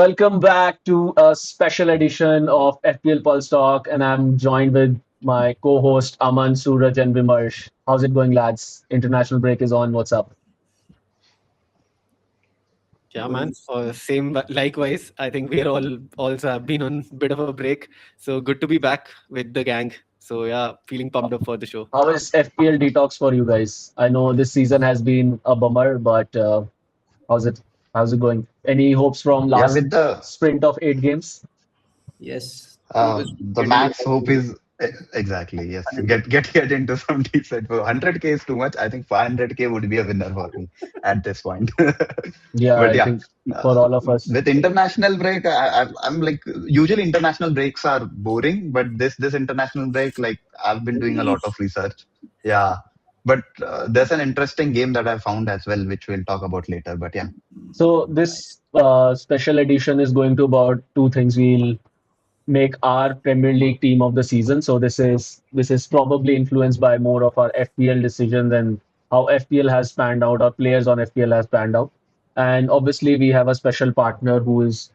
Welcome back to a special edition of FPL Pulse Talk, and I'm joined with my co-host Aman, Suraj, and Vimarsh. How's it going, lads? International break is on. What's up? Yeah, man. Likewise. I think we are all also have been on a bit of a break. So good to be back with the gang. So yeah, feeling pumped up for the show. How is FPL detox for you guys? I know this season has been a bummer, but how's it? How's it going? Any hopes from Yeah, last with the sprint of 8 games? Yes, hope is the getting max revived hope again. is exactly yes. Get into some decent. 100K is too much. I think 500K would be a winner for me at this point. Yeah, But I yeah, think for uh, all of us. with international break, I'm like usually international breaks are boring, but this international break, like I've been doing a lot of research. Yeah, but there's an interesting game that I found as well, which we'll talk about later. But yeah, So this special edition is going to about two things. We'll make our Premier League team of the season. So this is probably influenced by more of our FPL decisions and how FPL has panned out, our players on FPL has panned out. And obviously we have a special partner who is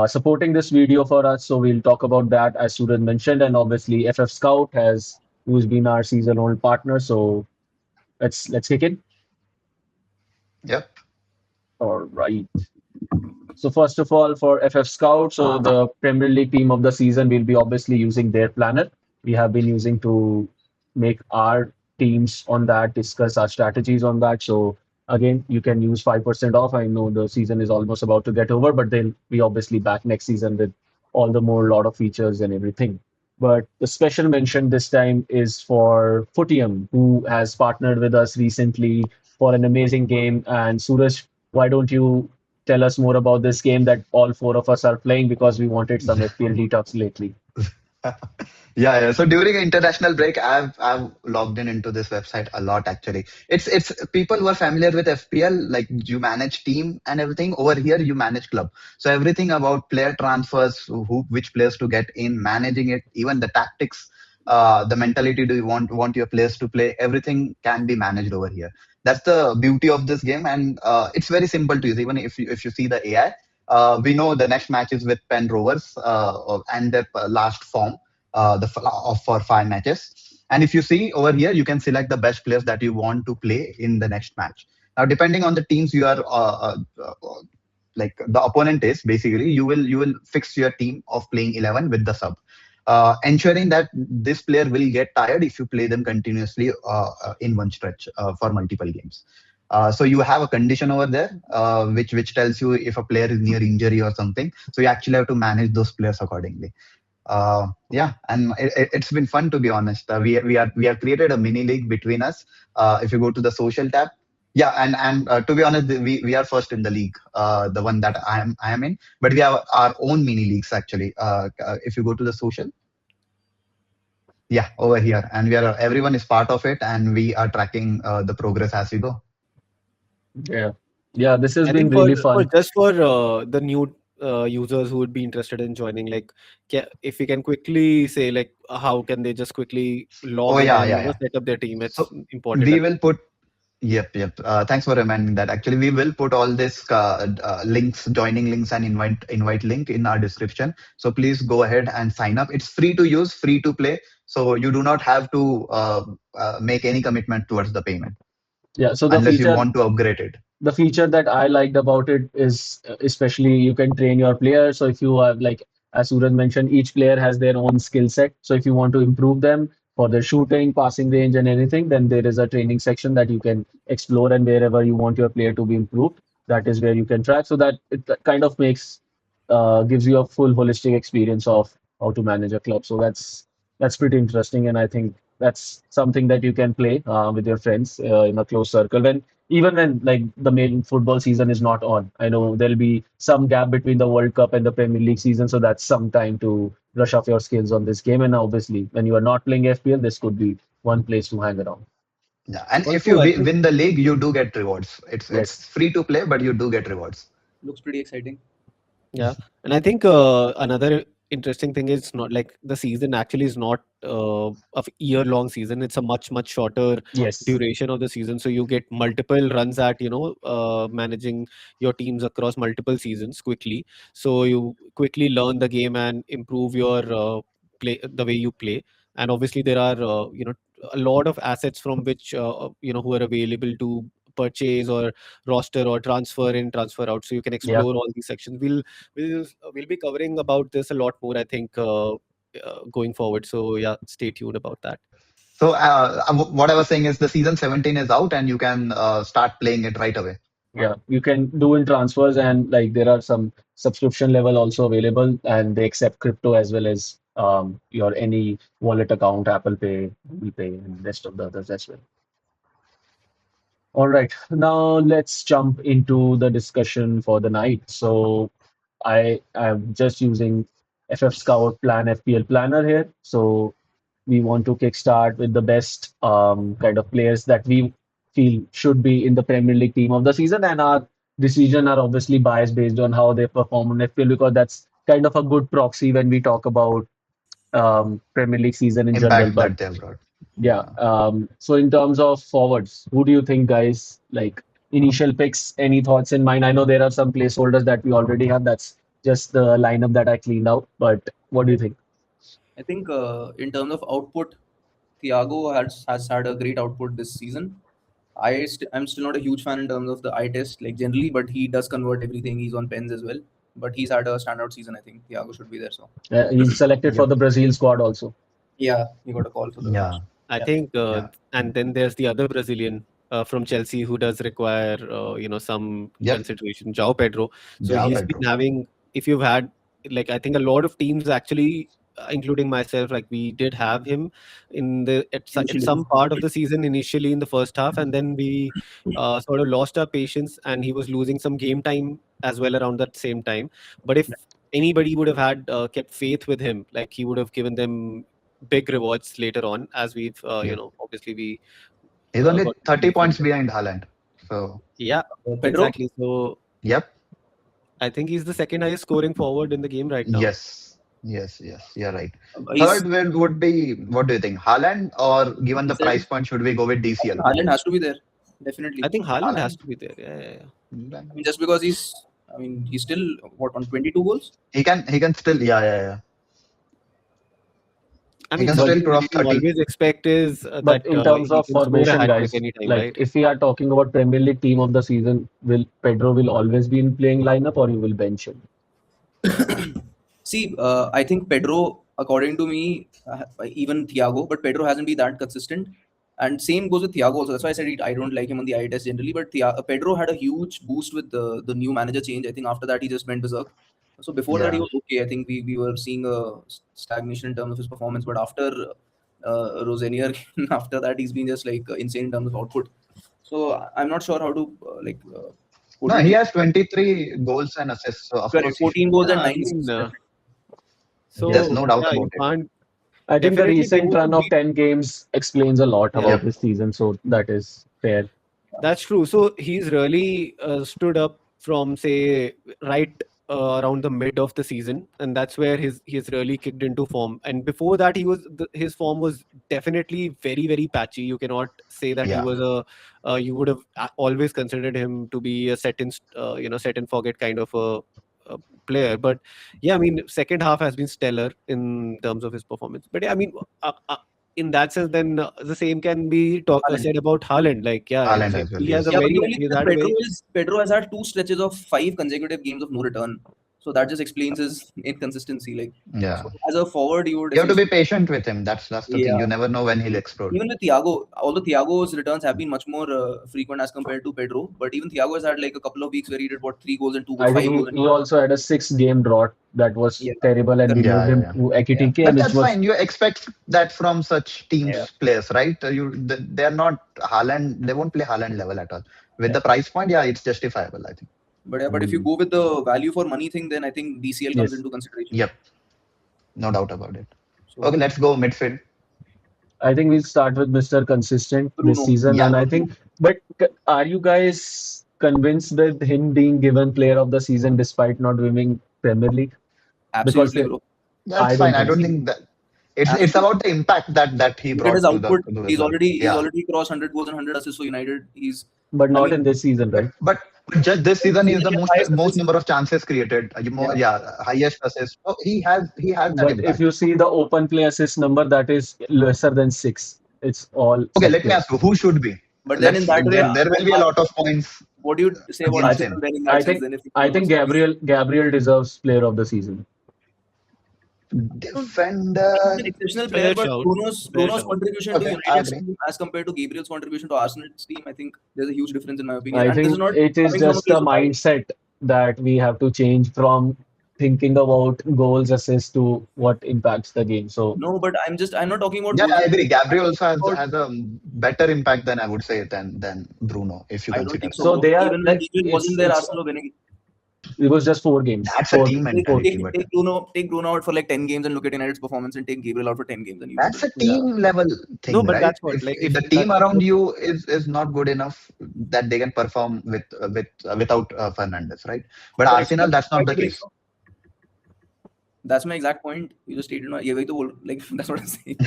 supporting this video for us. So we'll talk about that as Suraj mentioned. And obviously FF Scout has who's been our season old partner. So let's kick in. yep. All right. So first of all, for FF Scout, so the Premier League team of the season, we'll be obviously using their planner. We have been using to make our teams on that, discuss our strategies on that. So again, you can use 5% off. I know the season is almost about to get over, but then we obviously back next season with all the more lot of features and everything. But the special mention this time is for Footium, who has partnered with us recently for an amazing game. And Suraj, why don't you tell us more about this game that all four of us are playing because we wanted some FPL detox lately. Yeah. So during international break, I've logged into this website a lot actually. It's people who are familiar with FPL, like you manage team and everything. Over here, you manage club. So everything about player transfers, which players to get in, managing it, even the tactics, the mentality do you want your players to play, everything can be managed over here. That's the beauty of this game, and it's very simple to use. Even if you see the AI, we know the next match is with Penn Rovers and their last form for 5 matches. And if you see over here, you can select the best players that you want to play in the next match. Now, depending on the teams you are like the opponent is, basically you will fix your team of playing 11 with the sub. Ensuring that this player will get tired if you play them continuously in one stretch for multiple games. So you have a condition over there, which tells you if a player is near injury or something. So you actually have to manage those players accordingly. Yeah, and it's been fun, to be honest. We have created a mini league between us. If you go to the social tab, yeah, and to be honest, we are first in the league, the one that I am in. But we have our own mini leagues actually. If you go to the social, yeah, over here, and everyone is part of it, and we are tracking the progress as we go. Yeah. Yeah, this has I been think for really for fun. just for the new users who would be interested in joining, like if we can quickly say like how can they just quickly Oh log in yeah, and yeah, yeah. set up their team? It's So important. we will put. Yep, yep. Thanks for reminding that. Actually, we will put all this links, joining links, and invite link in our description. So please go ahead and sign up. It's free to use, free to play. So you do not have to make any commitment towards the payment Yeah, so the unless you feature want to upgrade it. the feature that I liked about it is especially you can train your players. So if you have like as Suraj mentioned, each player has their own skill set. So if you want to improve them for their shooting, passing range, and anything, then there is a training section that you can explore, and wherever you want your player to be improved, that is where you can track. So that it kind of makes gives you a full holistic experience of how to manage a club. So that's pretty interesting, and I think that's something that you can play with your friends in a close circle. Even when like the main football season is not on. I know there'll be some gap between the World Cup and the Premier League season, so that's some time to brush up your skills on this game. And obviously, when you are not playing FPL, this could be one place to hang around. Yeah, and if you Also, I think win the league, you do get rewards. It's Yes. free to play, but you do get rewards. Looks pretty exciting. yeah, and I think another interesting thing is not like the season actually is not a year-long season. It's a much shorter Yes. duration of the season. So you get multiple runs at, managing your teams across multiple seasons quickly. So you quickly learn the game and improve your play, the way you play. And obviously there are, a lot of assets from which, who are available to purchase or roster or transfer in, transfer out. So you can Yeah. explore all these sections. We'll be covering about this a lot more, I think, going forward. So yeah, stay tuned about that. So what I was saying is the season 17 is out and you can start playing it right away. Yeah, you can do in transfers, and like there are some subscription level also available, and they accept crypto as well as your any wallet account, Apple Pay, Google Pay, and rest of the others as well. All right, now let's jump into the discussion for the night. So I am just using FF Scout Plan FPL Planner here. So we want to kickstart with the best kind of players that we feel should be in the Premier League team of the season, and our decision are obviously biased based on how they perform on FPL because that's kind of a good proxy when we talk about Premier League season in general. Impact But that they've brought. yeah, Yeah. so in terms of forwards, who do you think, guys? Like initial picks, any thoughts in mind? I know there are some placeholders that we already have. That's just the lineup that I cleaned out. But what do you think? I think in terms of output, Thiago has had a great output this season. I'm still not a huge fan in terms of the eye test, like generally, but he does convert everything. He's on pens as well. But he's had a standout season. I think Thiago should be there. So He's selected for Yep. the Brazil squad also. yeah, he got a call for the. Yeah. I Yeah. think, Yeah. and then there's the other Brazilian from Chelsea who does require, some Yep. consideration, João Pedro. So Jao he's Pedro. been having, if you've had, like, I think a lot of teams actually, including myself, like we did have him at Initially. some part of the season initially in the first half, and then we sort of lost our patience, and he was losing some game time as well around that same time. But if anybody would have had kept faith with him, like he would have given them big rewards later on, as we've Yep. obviously we He's only got to 30 see from points behind Haaland. So, yeah, Pedro. exactly. So yep. I think he's the second highest scoring forward in the game right now. Yes. Yes. Yes. You're right. He's Third would be, what do you think? Haaland, or given the said price point, should we go with DCL? Haaland has to be there, definitely. I think Haaland has Haaland. to be there. Yeah. I mean, just because he's still what on 22 goals. He can still, yeah. I He mean, can But still something cross we can 30. always expect is but that in terms he of can score a formation, hat trick guys, anytime, like right? if we are talking about Premier League team of the season, will Pedro will always be in playing lineup or you will bench him? See, I think Pedro, according to me, even Thiago, but Pedro hasn't been that consistent. And same goes with Thiago also. That's why I said I don't like him on the eye test generally. But Pedro had a huge boost with the new manager change. I think after that he just went berserk. So before that he Yeah. was okay. I think we were seeing a stagnation in terms of his performance. But after Rosenior, after that he's been just like insane in terms of output. So I'm not sure how to put No, it. he has 23 goals and assists. So, of Correct, course, he should 14 be goals there. and Yeah, I 9 mean, assists. There's so no doubt yeah, you about it. can't I think the definitely recent Pedro run of beat. 10 games explains a lot Yeah, about Yep. this season, so that is fair. that's true. So he's really stood up from, say, right around the mid of the season, and that's where he's really kicked into form. And before that, his form was definitely very patchy. You cannot say that he Yeah. was you would have always considered him to be a set and forget kind of a player. But yeah, I mean, second half has been stellar in terms of his performance. But yeah, I mean, in that sense, then the same can be Haaland. said about Haaland. Like, yeah, Haaland as well, he has a yes. Yeah, but the very only thing he's with had a Pedro very is Pedro has had 2 stretches of 5 consecutive games of no return. So that just explains his inconsistency. Like, Yeah. so as a forward, you would You have to be essentially, patient with him. That's the thing. yeah. You never know when he'll explode. Even with Thiago, although Thiago's returns have been much more frequent as compared to Pedro, but even Thiago has had like a couple of weeks where he did what 3 goals and 2 goals, I think 5 goals and he also had a 6 game drought that was yeah, terrible, and we correct. Yeah, moved yeah, him yeah. to Yeah, AKTK, But which that's was fine. You expect that from such yeah, teams players, right? They're not Haaland. They won't play Haaland level at all. With yeah. the price point, yeah, it's justifiable, I think. But yeah, but if you go with the value for money thing, then I think DCL comes yes. into consideration. Yep, no doubt about it. So Okay, let's go midfield. I think we'll start with Mr. Consistent this Bruno, season, Yeah, and I think. But are you guys convinced with him being given Player of the Season despite not winning Premier League? Because absolutely, they, bro. That's I don't fine. I think don't so. think that it's As about the impact that he look at his brought to output. the He's club. Yeah. already crossed 100 goals and 100 assists for United. But I not in mean, this season, But right? but just this this season is season the he has highest most assists. number of chances created. Yeah, Highest assists. So he has that But if impact. you see the open play assist number, that is lesser than six. It's all Okay, set let me ask players. you, who should be? but then in Let's that way, there will be a lot of points what do you say about I against think Arsenal him. then in I that sense? think Then if I Bruno think is, Gabriel deserves player of the season. I don't think he's an Defender. exceptional player, Fair but shout. Fair Bruno's shout. contribution to Okay, I United's agree. team as compared to Gabriel's contribution to Arsenal's team, I think there's a huge difference in my opinion. I And this is think not it is coming from a just a place of bias. mindset that we have to change from thinking about goals, assists to what impacts the game. So No, but I'm not talking about Yeah, goals. I agree. Gabriel also I'm talking about, has a better impact than I would say than Bruno, if you I don't consider. think so, so bro. they are Even when like Gabriel wasn't there, it's Arsenal were winning. it was just 4 games. That's a Four team Take, four. mentality, take, but take Bruno out for like 10 games and look at United's performance and take Gabriel out for 10 games and you that's wouldn't. a Yeah. team level No, thing, but right? that's what like If if the that's team around you is not good enough that they can perform without Fernandez, right? But Correct. Arsenal, That's that's my not the point, case. that's my exact point. You just stated my, yeah, वही तो बोल- like that's what I'm saying.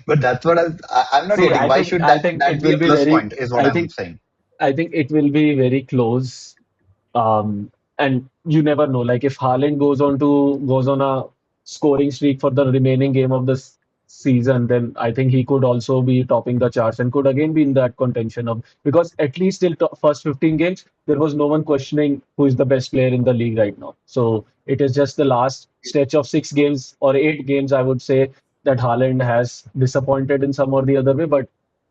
But that's what I'm not See, getting. Why should I that think that it be will a be plus very point? Is what I I'm think saying. I think it will be very close. And you never know. Like if Haaland goes on a scoring streak for the remaining game of the season, then I think he could also be topping the charts and could again be in that contention of because at least till first 15 games there was no one questioning who is the best player in the league right now. So it is just the last stretch of 6 games or 8 games, I would say, that Haaland has disappointed in some or the other way, but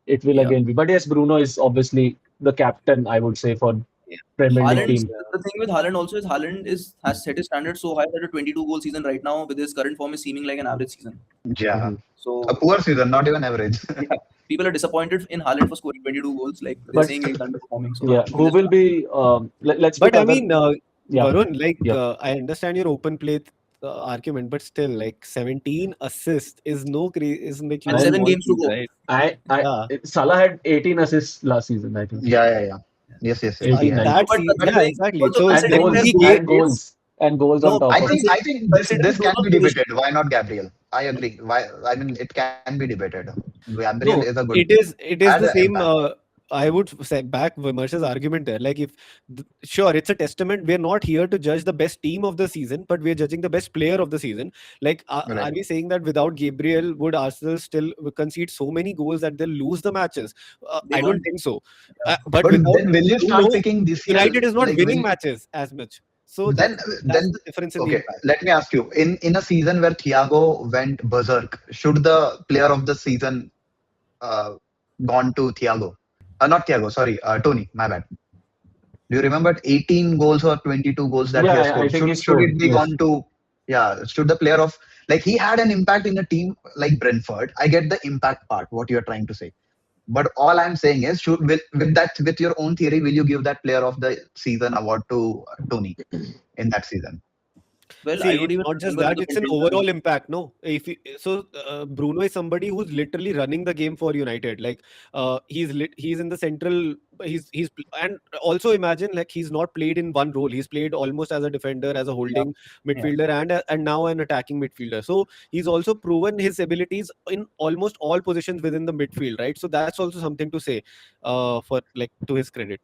it will Yeah. again be. But yes, Bruno is obviously the captain, I would say, for yeah, Premier League Haaland, team. yeah. the thing with Haaland also is Haaland has set his standards so high that a 22 goal season right now with his current form is seeming like an average season. Yeah, Mhm. a So poor season, not even average. yeah, people are disappointed in Haaland for scoring 22 goals. Like they're But saying he's underperforming. So yeah, I'm who just will be? Let's pick But I other. mean, Yeah, Varun, like yeah. I understand your open play argument, but still, like 17 assists is isn't like and no And 7 small games to feat, go. right? I Yeah. Salah had 18 assists last season, I think. Yeah. Yes. He In has. Eighteen, No, that but season, yeah, considering exactly. also So and like considering goals their he goal gave and base. goals and goals on No, top I of it. think I think considering this can be Bruno's position. debated. Why not Gabriel? I agree. Why? I mean, it can be debated. Gabriel no, is a good it is had the an same. impact. I would say back Vimers's argument there. Like if sure, it's a testament. We're not here to judge the best team of the season, but we're judging the best player of the season. Like, are Right. we saying that without Gabriel, would Arsenal still concede so many goals that they'll lose the matches? They I don't won't. think so. Yeah. But But without then will you start Bruno, picking this year? United is not Like winning will matches as much. So then that's then the difference in the okay. impact. Let me ask you. In a season where Thiago went berserk, should the player of the season uh, gone to Thiago? Not Thiago. Sorry, Tony. My bad. Do you remember 18 goals or 22 goals that he has Yeah, I scored? think he Should scored. it be Yes. gone to yeah? Should the player of like he had an impact in a team like Brentford? I get the impact part. What you're trying to say. But all I'm saying is, should with your own theory, will you give that player of the season award to Tony in that season? Well, I See, don't it's even not just remember that; the it's an vintage overall runs. impact. No, if you, so, Bruno is somebody who's literally running the game for United. Like, he's in the central. And also imagine like he's not played in one role. He's played almost as a defender, as a Yeah, holding yeah. midfielder, and now an attacking midfielder. So he's also proven his abilities in almost all positions within the midfield, right? So that's also something to say, for like to his credit.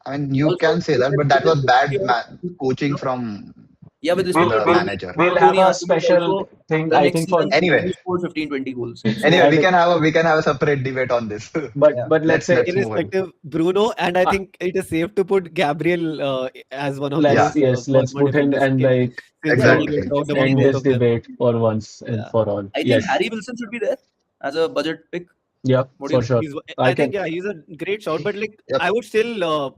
I mean, you Also, can say that, but with that this was history bad of, coaching you know, from yeah, with We'll respect to the we'll Tony, manager. we'll have Tony a argument special also, thing, the I next think, for season Anyway, Tony scored 15, 20 goals. anyway, I So we think, can have a separate debate on this. yeah, but let's say Let's move on. Irrespective, Bruno, and I uh, think it is safe to put Gabriel as one of Yeah, those let's former put him defenders and in, like since yeah, we uh, exactly. talked about end both this of them. debate for once and Yeah, for all. I think Yes. Harry Wilson should be there as a budget pick. Yeah, What do you for think? sure. he's. I I think can. yeah, he's a great shot. But like, Yep. I would still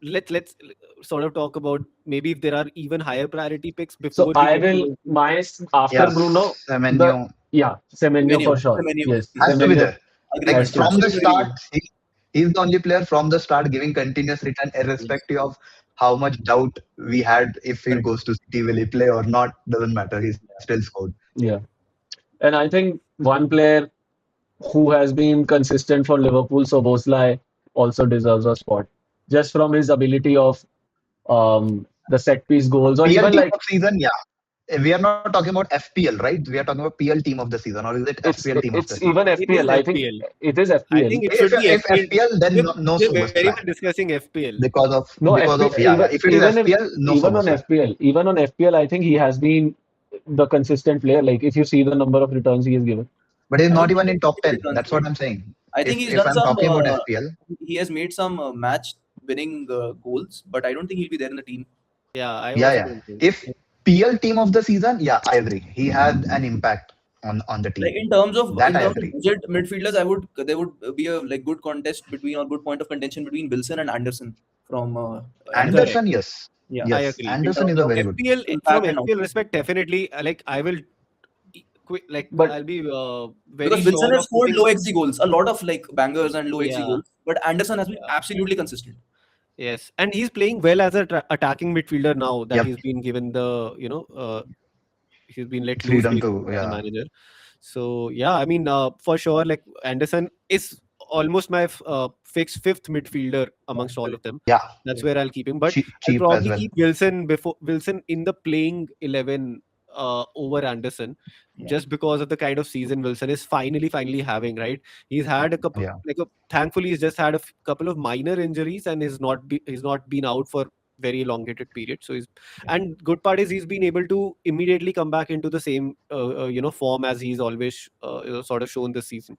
let's sort of talk about maybe if there are even higher priority picks So before we I get to will the. after Yeah, Bruno, the Semenyo yeah, Semenyo Semenyo, for sure. Semenyo, Yes, has to be Semenyo there. agree, Like has to. from the absolutely start, agree. he's the only player from the start giving continuous return, Yes. irrespective of how much doubt we had if he Correct. goes to City, will he play or not? Doesn't matter. He still scored. Yeah. And I think one player who has been consistent for Liverpool, Soboslai, also deserves a spot. Just from his ability of the set piece goals, or PL even team like of season, yeah. We are not talking about FPL, right? We are talking about PL team of the season, or is it FPL team of the it's season? even It is FPL. I think FPL. it is I FPL. think it should be If FPL. FPL, then no We're very Soberslay. much discussing FPL. No, Because of FPL, yeah, yeah. If it is even if FPL, no even on Soberslay. FPL, even on FPL, I think he has been the consistent player. Like if you see the number of returns he has given. But he's I not don't even think in he's top getting 10. returns, That's what bro. I'm saying. I think he's If done I'm some. talking about FPL, He has made some match-winning goals, but I don't think he'll be there in the team. Yeah, I yeah, also yeah. don't think. If PL team of the season, yeah, I agree. He had an impact on the Like team. That in I terms of agree. budget midfielders, there would be a like good contest between or good point of contention between Wilson and Anderson from NFL. Correct. Anderson, yes. Yeah. I Yes. agree. In Anderson terms is a of very good. FPL from impact and FPL output. respect, definitely. Like I will like But I'll be very Because Wilson sure has of scored putting. low XG goals, a lot of like bangers and low XG Yeah, goals, but Anderson has been yeah. absolutely consistent. Yes, and he's playing well as a attacking midfielder now that Yep. he's been given the he's been let loose Freedom to, basically by the yeah. manager. So yeah, I mean for sure, like Anderson is almost my fixed fifth midfielder amongst all of them. Yeah. That's where I'll keep him, but I'll Cheap as probably well. keep Wilson in the playing 11 over Anderson, Yeah. just because of the kind of season Wilson is finally having. Right, he's had a couple Yeah. thankfully he's just had a couple of minor injuries and he's not been out for very elongated period. So and good part is he's been able to immediately come back into the same form as he's always sort of shown this season.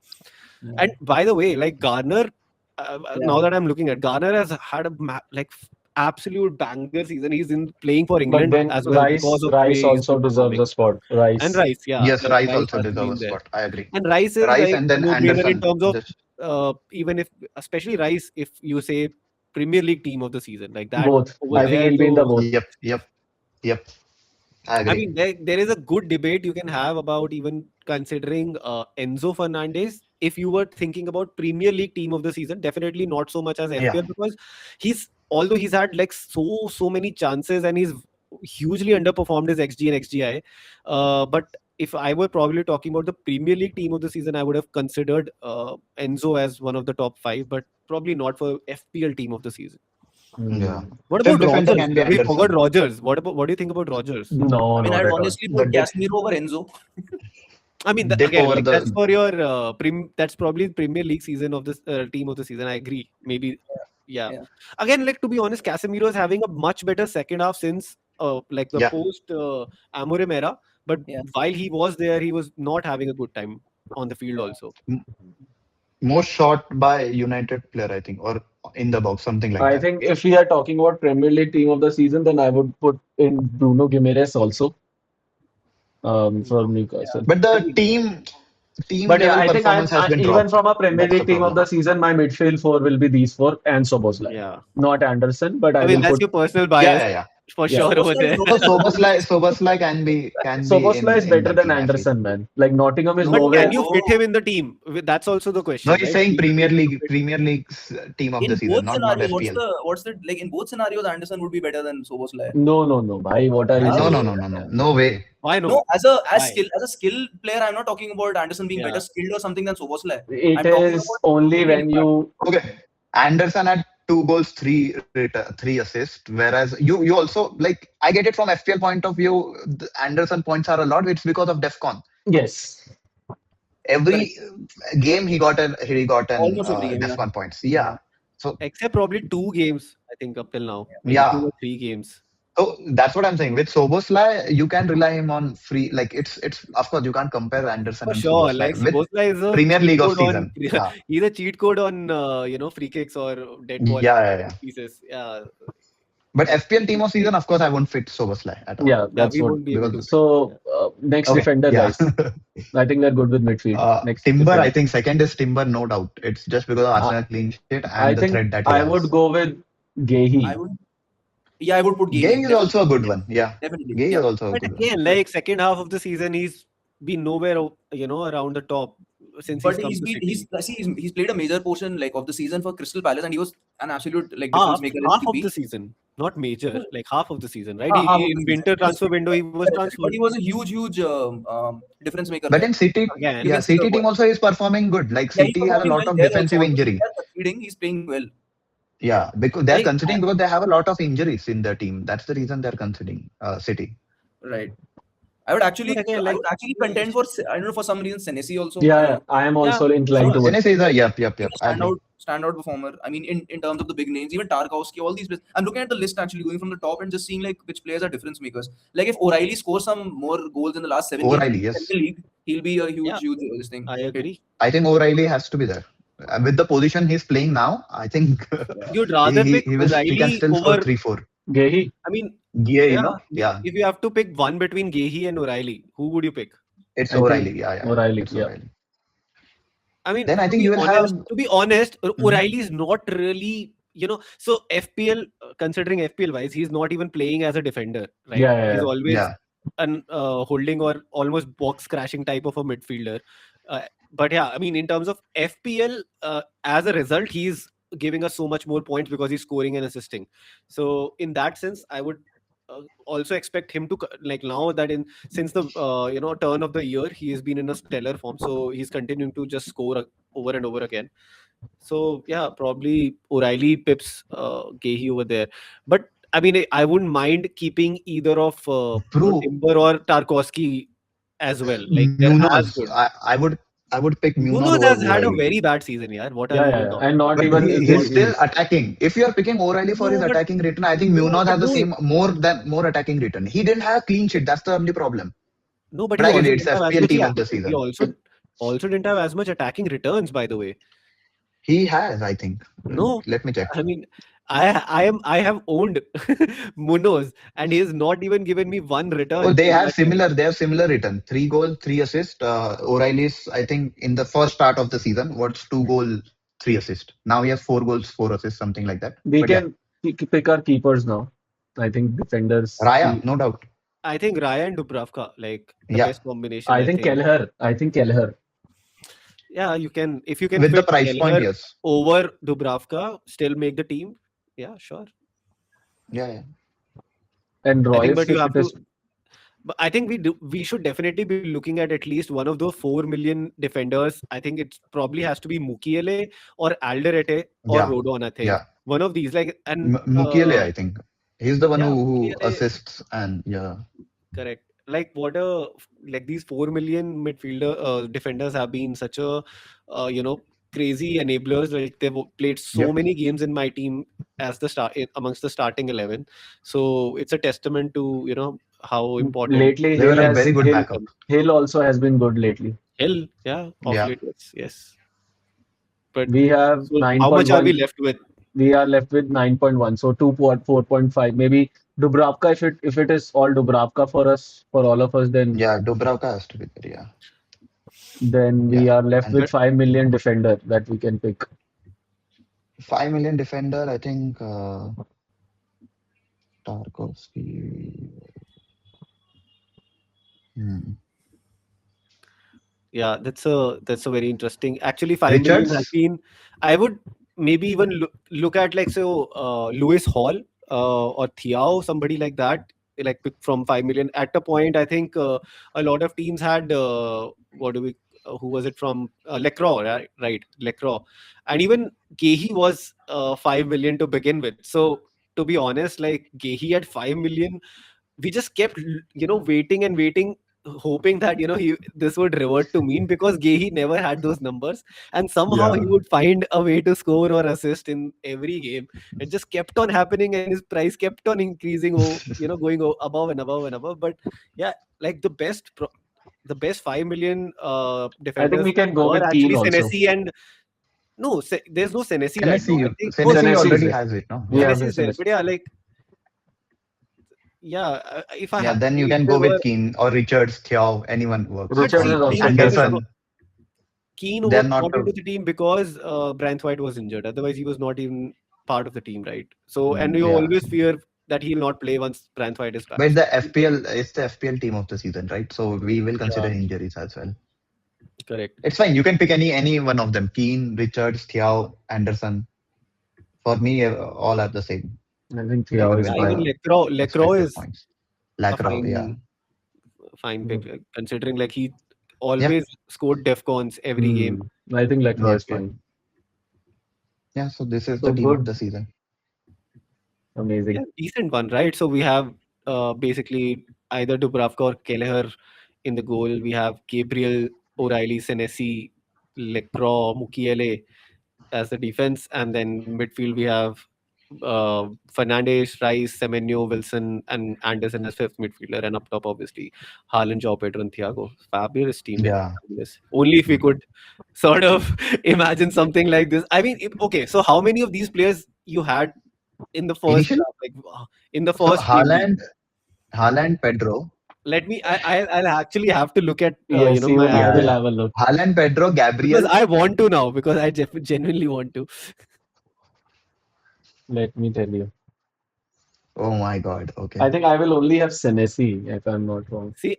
Yeah. And by the way, like Garner, now Yeah. that I'm looking at Garner has had a absolute banger season. He's in playing for but England then as well because of the way Rice he's also been deserves performing. a spot. And Rice. Rice, yeah, Yes, like Rice Rice also has deserves been a there. spot. I agree. And Rice is Rice like and a then no-brainer in Anderson. terms of Just even if especially Rice, if you say Premier League team of the season, like that Both. over I think there he'll be in the to both. yep. I I agree. mean, there is a good debate you can have about even considering Enzo Fernandez. If you were thinking about Premier League team of the season, definitely not so much as Yeah. FPL because although he's had like so many chances and he's hugely underperformed his XG and XGI. But if I were probably talking about the Premier League team of the season, I would have considered Enzo as one of the top 5, but probably not for FPL team of the season. Yeah. What Fifth about defender Rogers? can be We forgot Anderson. Rogers. What do you think about Rogers? No, I mean, not I'd at all. honestly put Casemiro over Enzo. I mean, Dip again, over like that's the for your that's probably Premier League season of this team of the season. I agree. Maybe, yeah. Yeah. Again, like to be honest, Casemiro is having a much better second half since like the yeah. post Amorim era. But Yeah. while he was there, he was not having a good time on the field also. Most shot by United player, I think, or in the box, something like I that. think if we are talking about Premier League team of the season, then I would put in Bruno Guimaraes also for Newcastle. But the Agreed. team But yeah, level I think performance has been even dropped. from a Premier That's the League team of problem. the season, my midfield four will be these four and Soboslai. Yeah. Not Anderson, but I I mean, will that's put your personal Yeah, bias yeah, yeah. for yeah. sure over Soboslai there. is So lower than both of these. Soberslay can be Soboslai is in better the than team at least. Anderson, man. Like Nottingham is But No, can nowhere. you fit no. him in the team? That's also the No, question, he's right? saying Will you be able to fit? Premier League's team of the In season, both not scenarios, FPL. what's the like in both scenarios, Anderson would be better than Soboslai. No. Bhai, what are you No, saying? no, no, no, no, no way. Why No, no? as Why? a skill player, I'm not talking about Anderson being better Yeah. skilled or something than Soboslai. It I'm talking is about only total when impact. you Okay, Anderson had 2 goals, three assists. Whereas you also like I get it from FPL point of view. The Anderson points are a lot. It's because of DefCon. yes. Correct. Every game he got an Almost every game, yeah. DefCon points. Yeah. So Except probably 2 games, I think, up till now. Maybe yeah. 2 or 3 games. So that's what I'm saying. With Soboslai, you can rely him on free. Like it's of course you can't compare Anderson For and sure. Like Soboslai with Szoboszlai is a Premier cheat League of code on season. Yeah, he's a cheat code on free kicks or dead ball yeah. pieces. Yeah. But FPL team of season, of course, I won't fit Soboslai at all. Yeah, Yeah, that's we what. won't be able to Because fit. So next okay, defender, yeah. guys. I think they're good with midfield. Next Timber, defender. I think second is Timber, no doubt. It's just because of Arsenal clean sheet I and the think threat that he I has. would go with Gehi. I would put Gay Gay. is also a good one. Yeah, Definitely. Gay Yeah. is also a But good one. again, like second half of the season, he's been nowhere, around the top since But he's come he's to been City. he's played a major portion like of the season for Crystal Palace, and he was an absolute like Half difference maker in half of CP. the season, not major, like half of the season, right? Half of the In season. winter transfer window, he was But transferred. he was a huge difference maker. But there. in City, Again, yeah, Against City team also is performing good. Like Yeah, he's City has a performing lot well of there also. defensive Although injury. City are succeeding, he's playing well. Yeah, because they're Like, considering because they have a lot of injuries in their team. That's the reason they're considering City. Right. but again, I like, would actually contend for, I don't know, for some reason Senesi also. I Yeah, don't yeah, know. I am yeah, also inclined sure. towards. Senesi is a yep. He's a I agree. standout performer. I mean, in terms of the big names, even Tarkowski, all these players. I'm looking at the list actually, going from the top and just seeing like which players are difference makers. Like if O'Reilly scores some more goals in the last 7 games in O'Reilly, the yes. Premier League, he'll be a Yeah, huge this thing I hit. agree. I think O'Reilly has to be there. With the position he's playing now, I think Yeah. You'd rather pick he can O'Reilly still score over. 3-4. Gehi, I mean, Yeah, yeah. yeah, If you have to pick one between Gehi and O'Reilly, who would you pick? it's I think O'Reilly. Yeah, O'Reilly. it's Yeah, O'Reilly. I mean, Then I think you will have. to be honest, Mhm. O'Reilly is not really, so FPL, considering FPL wise, he's not even playing as a defender, right? yeah, yeah, He's yeah. always Yeah, an holding or almost box crashing type of a midfielder. But yeah, I mean, in terms of FPL, as a result, he's giving us so much more points because he's scoring and assisting. So in that sense, I would also expect him to like now that in since the turn of the year he has been in a stellar form, so he's continuing to just score over and over again. So yeah, probably O'Reilly pips Gehi over there. But I mean, I wouldn't mind keeping either of bro. Timber or Tarkowski as well. Like they're as Munoz. good. I would pick Munoz Munoz over has had a O'Reilly. very bad season, yeah. What are Yeah, we yeah, even yeah. talking And about? not But even a he's good still innings. attacking. If you are picking O'Reilly for his No, but attacking return, I think no, Munoz but has the no, same more attacking return. He didn't have clean sheet. That's the only problem. no, but But he I get also it. It's didn't have as FPL much. team of the He season. also didn't have as much attacking returns, by the way. He has, I think. No, Let me check. I mean, I have owned Munoz, and he has not even given me one Oh, return in my team. they have similar return. 3 goal, 3 assist. O'Reilly's, I think, in the first start of the season, what's 2 goal, 3 assist. Now he has 4 goals, 4 assists, something like that. We But yeah, can pick our keepers now. I think defenders. Raya, no doubt. I think Raya and Dubravka, like the Yeah, best combination, I I think think. Kelleher. I think Kelleher. Yeah, you can if you can with the fit price point, Kelleher yes. over Dubravka, still make the team. Yeah, sure. Yeah. And I think, Royce, but you if have it is. to. But I think we should definitely be looking at least one of those 4 million defenders. I think it probably has to be Mukiele or Alderete or Yeah, Rodon. I think yeah. one of these. Like and Mukiele, I think. He's the one yeah, who Mukiele, assists and yeah. correct. Like what a like these 4 million midfielder defenders have been such a crazy enablers. Like they've played so Yep. many games in my team as the amongst the starting 11. So it's a testament to how important Lately, They were Hill a has very good Hill. backup. Hill also has been good lately. Hill, yeah, off Yeah. late, yes. But We have so how much are we 9.1. left with? We are left with 9.1. So 4.5. Maybe Dubravka, if it is all Dubravka for us, for all of us, Yeah, Dubravka has to be there. Yeah. then we Yeah. are left And with But 5 million defender that we can pick. 5 million defender, I think Tarkovsky. Hmm. yeah, that's a very interesting. Actually, 5 million has Richards? been. I would maybe even look at like so Lewis Hall or Thiao, somebody like that, like pick from 5 million. At a point, I think a lot of teams had what do we? Who was it from? Lecroix, right? Right, Lecroix, and even Gehi was 5 million to begin with. So to be honest, like Gehi at 5 million, we just kept waiting and waiting, hoping that this would revert to mean, because Gehi never had those numbers, and somehow he Yeah. would find a way to score or assist in every game. It just kept on happening, and his price kept on increasing, going above and above and above. But yeah, like the best 5 million I think defenders we can go were with Keane actually also. Senesi and no, there's no Senesi right now. I Senesi. think Oh, Senesi Senesi is already there. has it, no? We Yeah. have Senesi the is there, Senesi. but yeah, like yeah, if I Yeah, had, then you if can there go were, with Keane or Richards, Thiaw, anyone works. but Richards see, is also interesting. Anderson, Keane they're was not. brought into the team because Branthwaite was injured. Otherwise, he was not even part of the team, right? So, and you Yeah. always fear that he'll not play once Branthwaite is back. But So, it's the FPL team of the season, right? So we will consider yeah, injuries as well. correct. It's fine. You can pick any one of them. Keane, Richards, Thiaw, Anderson. For me, all are the same, I think even Thiago is Yeah, with even fine. the Lecroix expected is points. a Lacroix, yeah. fine pick, Mm. considering like he Yeah. always scored defcons every game. I think Lacroix Yep. is Yep. fine. Yeah. So this is So the team of the good. season. Amazing. Yeah, decent one, right? So we have basically either Dubravka or Kelleher in the goal. We have Gabriel, O'Reilly, Senesi, Lecro, Mukiele as the defense, and then midfield we have Fernandes, Rice, Semenyo, Wilson, and Anderson as fifth midfielder, and up top obviously Haaland, João Pedro, and Thiago. Fabulous team, yeah. Yeah. Fabulous. Only if we could sort of imagine something like this. I mean, okay, so how many of these players you had in the first Initially, in the so first game week? Haaland, Pedro, Let me. I'll actually have to look at Yes, even my I yeah, will yeah. have a look. Haaland, Pedro, because Gabriel. I want to now because I genuinely want to. Let me tell you. Oh my God. Okay. I think I will only have Senesi, if I'm not wrong. See,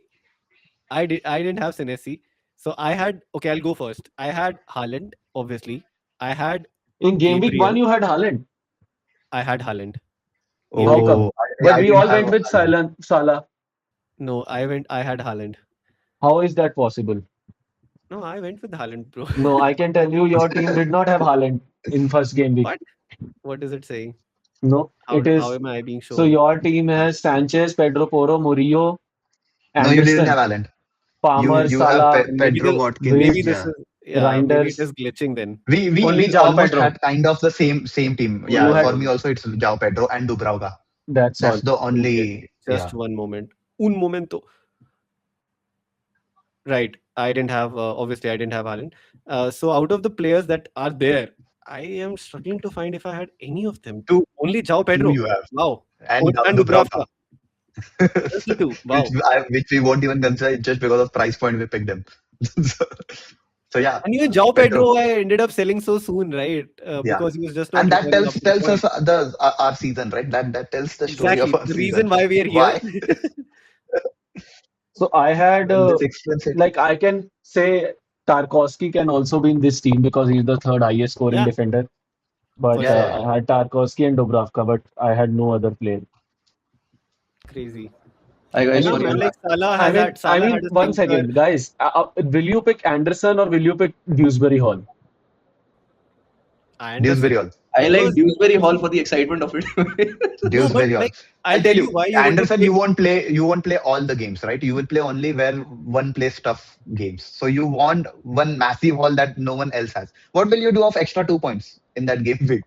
I didn't have Senesi, so I had. Okay, I'll go first. I had Haaland, obviously. I had In game week one, Gabriel. you had Haaland. I had Haaland. How Game come? Oh, But I we didn't all have went with Haaland. Salah. No, I had Haaland. How is that possible? No, I went with Haaland, bro. No, I can tell you your team did not have Haaland in first game week. What? What is it saying? No, it How is. am I being So shown? your team has Sanchez, Pedro Porro, Murillo, No, you didn't have Anderson, Haaland. Palmer, You have Salah, Maybe Pedro the Watkins. maybe Wiz, this Yeah. is maybe it Reinders. is glitching then. Only We João almost Pedro. had kind of the same team. You Yeah, had. for me also it's João Pedro and Dubravka. That's That's all. the Okay, only, just yeah. one moment. Un momento. Right. I didn't have obviously I didn't have Haaland. So out of the players that are there, I am struggling to find if I had any of them. Two Only João two Pedro. you have. Wow. And And Dubravka. Dubravka. Just the two. Wow. Which we won't even consider just because of price point we picked him. so, so yeah, And even João Pedro. Pedro, I ended up selling so soon, right? Yeah. Because he was just not And that returning up to the tells us point. the our season, right? That tells the story of Exactly. our The season. reason why we are here. Why? So I had, When this expensive. like, I can say Tarkowski can also be in this team because he's the third highest scoring Yeah, defender. for But Yeah, sure. yeah. I had Tarkowski and Dubravka, but I had no other player. Crazy. Hi I guys, Yeah, mean, sorry man. for Like that. I Salah had mean, a one stinker. second, guys. Will you pick Anderson or will you pick Dewsbury Hall? Dewsbury Anderson. Hall. I like Because Dewsbury Hall for the excitement of it. no, but Dewsbury Hall. like I'll I'll tell tell you you, why you wouldn't Anderson, pick. you won't play all the games, right? You will play only where one plays tough games. So you want one massive haul that no one else has. What will you do of extra 2 points in that game week?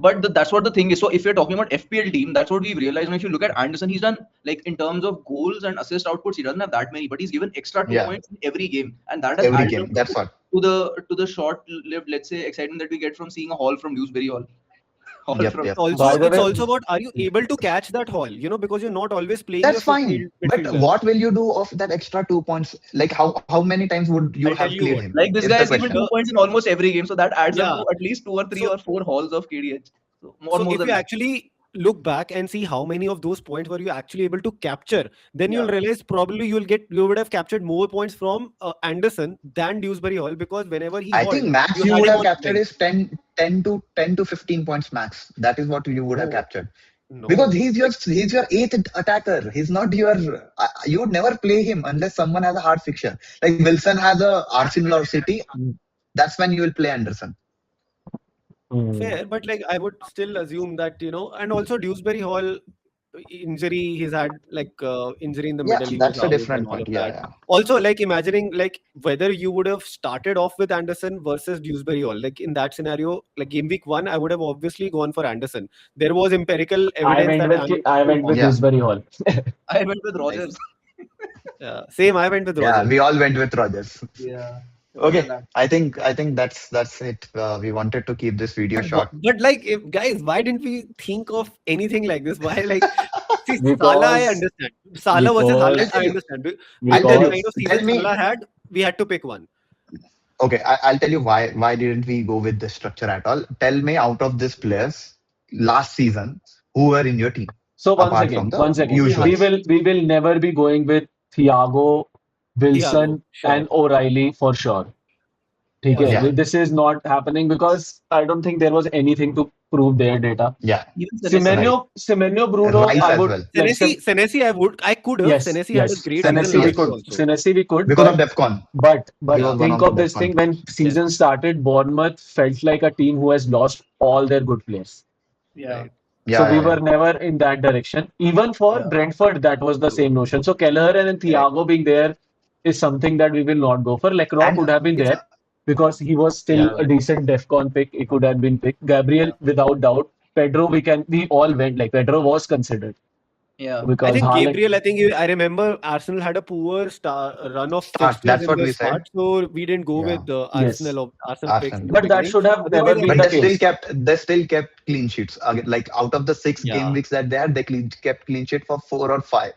That's what the thing is. So if you're talking about FPL team, that's what we've realized. And if you look at Anderson, he's done like in terms of goals and assist outputs, he doesn't have that many, but he's given extra two Yeah, points in every game, and that has every added up game. That's what. to the short-lived, let's say, excitement that we get from seeing a haul from Dewsbury Hall. Haul Yep, from yep. By the It's way, also about are you able to catch that haul? Because you're not always playing your That's fifth fine. But midfielder. what will you do of that extra 2 points? Like how many times would you I'll tell have you played what. him? Like this Is guy the has given question. 2 points in almost every game, so that adds up Yeah. to at least 2 or 3 So or 4 hauls of KDH. So so more if than you that. actually look back and see how many of those points were you actually able to capture, then you'll Yeah. realize probably you would have captured more points from Anderson than Dewsbury Hall because whenever he I think hauled, max you you had would him have on the captured bench. is 10 to 15 points max. That is what you would have No, captured. Because no. he's your eighth attacker. He's not your. You would never play him unless someone has a hard fixture. Like Wilson has a Arsenal or City. That's when you will play Anderson. Fair, but like I would still assume that, and also Dewsbury Hall injury, he's had like injury in the Yeah, middle, he was that's a out and different all point. of Yeah, that. yeah. Also, like imagining like whether you would have started off with Anderson versus Dewsbury Hall. Like in that scenario, like game week one, I would have obviously gone for Anderson. There was empirical evidence that I Anderson went with Yeah, was Dewsbury Hall. I went with nice. Rogers. same. I went with Yeah, Rogers. we all went with Rogers. Yeah. More Okay, than that. I think that's it. We wanted to keep this video short. But like, if guys, why didn't we think of anything like this? Why like, see, Salah, I Because understand. Salah versus I'll Haaland, tell I you. understand. With I'll tell the you. kind of because Tell season me. Salah had, we had to pick one. Okay, I'll tell you why didn't we go with this structure at all? Tell me out of these players last season who were in your team so apart from the one second. Mostly usuals. We will never be going with Thiago, Thiago, Wilson, sure, and O'Reilly for sure. ठीक for है? Yeah, sure. This is not happening because I don't think there was anything to prove their data. yeah, Even Senesi. right. Semenyo, Bruno, Rice I as would well like Senesi, I could have. yes, Senesi had a yes. great season Senesi we last Yes, year could, also. Senesi we could, because of DefCon. but He Yeah, was one think of the of this DefCon. thing when yes, season started, Bournemouth felt like a team who has lost all their good players. Yeah. right. So Yeah, we yeah, yeah. were never in that direction. Even for Yeah, Brentford, that was the true. same notion. So Kelleher and Correct. Thiago being there is something that we will not go for. Lecroix And could have been It's there because he was Yeah. still a decent DEFCON pick. He could have been picked. Gabriel, yeah, without doubt. Pedro, we all went like Pedro was considered yeah. I because think Haaland. Gabriel, I remember Arsenal had a poor run of start. fixtures That's in what the we said. start, so we didn't go Yeah, with the Yes, Arsenal picks in Arsenal. the but that beginning. should have never Otherwise, I been But the they think, still case. kept clean sheets. Like out of the six game yeah, weeks that they had, they kept clean sheet for 4 or 5,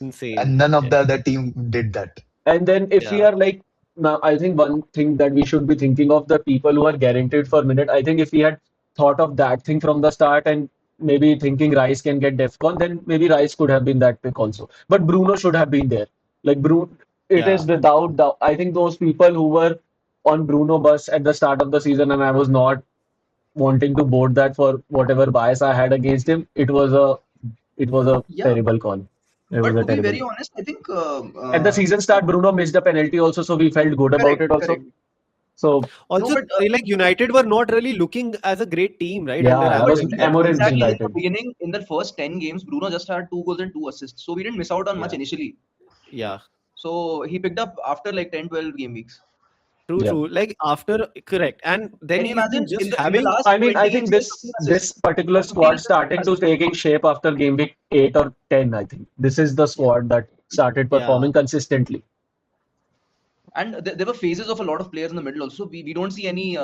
insane. and none of Yeah, the other team did that. And then if we yeah, are like now, I think one thing that we should be thinking of the people who are guaranteed for minute. I think if we had thought of that thing from the start and maybe thinking Rice can get Defcon, then maybe Rice could have been that pick also. But Bruno should have been there. Like Bruno, it yeah. is without doubt. I think those people who were on Bruno bus at the start of the season, and I was not wanting to board that for whatever bias I had against him. It was a Yeah, terrible call. It was but a to be terrible very call. honest, I think At the season start, Bruno missed a penalty also, so we felt good about correct, it also. correct. So No, Also, but like United were not really looking as a great team, right, yeah, under I no, but Amorim. was Like Amorim's exactly in the United. beginning, in the first 10 games, Bruno just had 2 goals and 2 assists. So we didn't miss out on much yeah, initially. yeah. So he picked up after like 10, 12 game weeks. True, Yeah. true. Like after, correct, and then Can you he's been imagine just in the having. last I mean, 20 I think games he has 15 this assists. particular 15 squad assists starting to plus. taking shape after game week 8 or 10. I think this is the squad that started Yeah, performing consistently. And there were phases of a lot of players in the middle also. We don't see any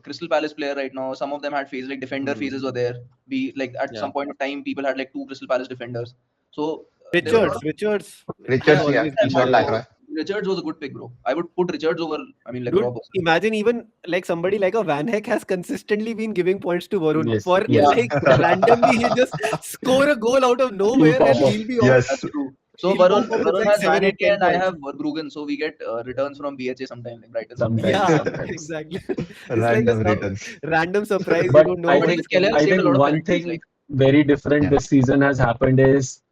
Crystal Palace player right now. Some of them had phases like defender phases were there. We like at yeah. some point of time people had like 2 Crystal Palace defenders. So there were a lot of Richards has Richards, yeah, yeah, always been not there. Lacroix. Lacroix. Richards was a good pick, bro. I would put Richards over. I mean, Lacroix Dude, personally. imagine even like somebody like a Van Heck has consistently been giving points to Varun Yes, for Yeah, yes. like randomly he'll just score a goal out of He'll nowhere pop and up. he'll be off. Yes, that's true. So He'll pop Varun up with Varun like has Van 7, 8, Eke 10 and I points. have Grugan. So we get returns from BHA sometime, like Brighton sometime. Sometimes, Yeah, sometimes. exactly. It's like a random returns. random surprise. You But don't know I But what think is even Keller coming. I saved a think lot of one penalties. thing Like very different Yeah, this season has happened is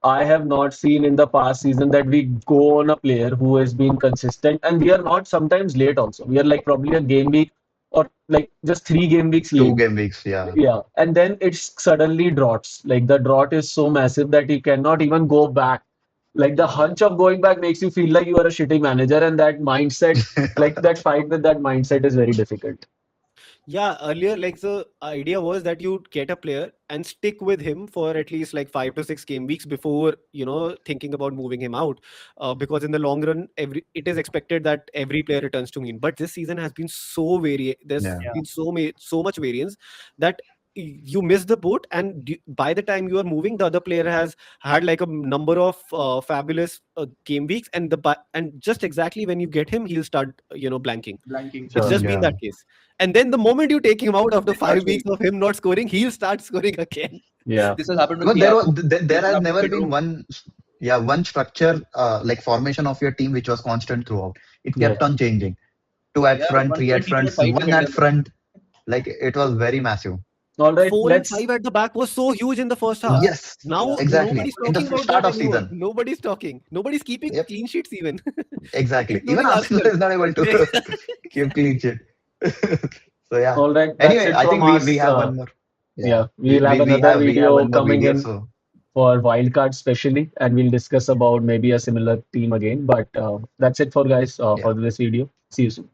I have not seen in the past season that we go on a player who has been consistent, and we are not sometimes late also. We are like probably a game week or like just 3 game weeks two late. game weeks. Yeah, Yeah, and then it's suddenly drops. Like the drought is so massive that you cannot even go back. Like the Yeah. hunch of going back makes you feel like you are a shitty manager, and that mindset, like that fight with that mindset is very difficult. Yeah, earlier, like the idea was that you get a player and stick with him for at least like 5 to 6 game weeks before thinking about moving him out, because in the long run, every it is expected that every player returns to mean. But this season has been so There's yeah, yeah, been so much variance that you miss the boat, and by the time you are moving, the other player has had like a number of fabulous game weeks, and and just exactly when you get him, he'll start blanking. blanking. It's Sure. just been yeah. that case. And then the moment you take him out after They start 5 weeks scoring. of him not scoring, he'll start scoring again. Yeah. This has happened with Because there was Thiago. there This has has happened never with been Pedro. one structure, like formation of your team which was constant throughout. It Yes. kept on changing. Two at Yeah, front, one three at point people front, were five one at defenders. front. Like it was very massive. All right. 4 and 5 Let's. at the back was so huge in the first half. Yeah, Yes, yeah. Now exactly. nobody's In the talking about start that of anymore. season. Nobody's talking. Nobody's keeping Yep, clean sheets even, exactly. Even including Arsenal Arsenal. is not able to keep clean sheet. So yeah. All right. That's Anyway, it I from think we us. have one more. Yeah. Yeah, We'll have another we have video one more coming video. in So for Wildcard, especially, and we'll discuss about maybe a similar team again. But that's it for guys yeah. for this video. See you soon.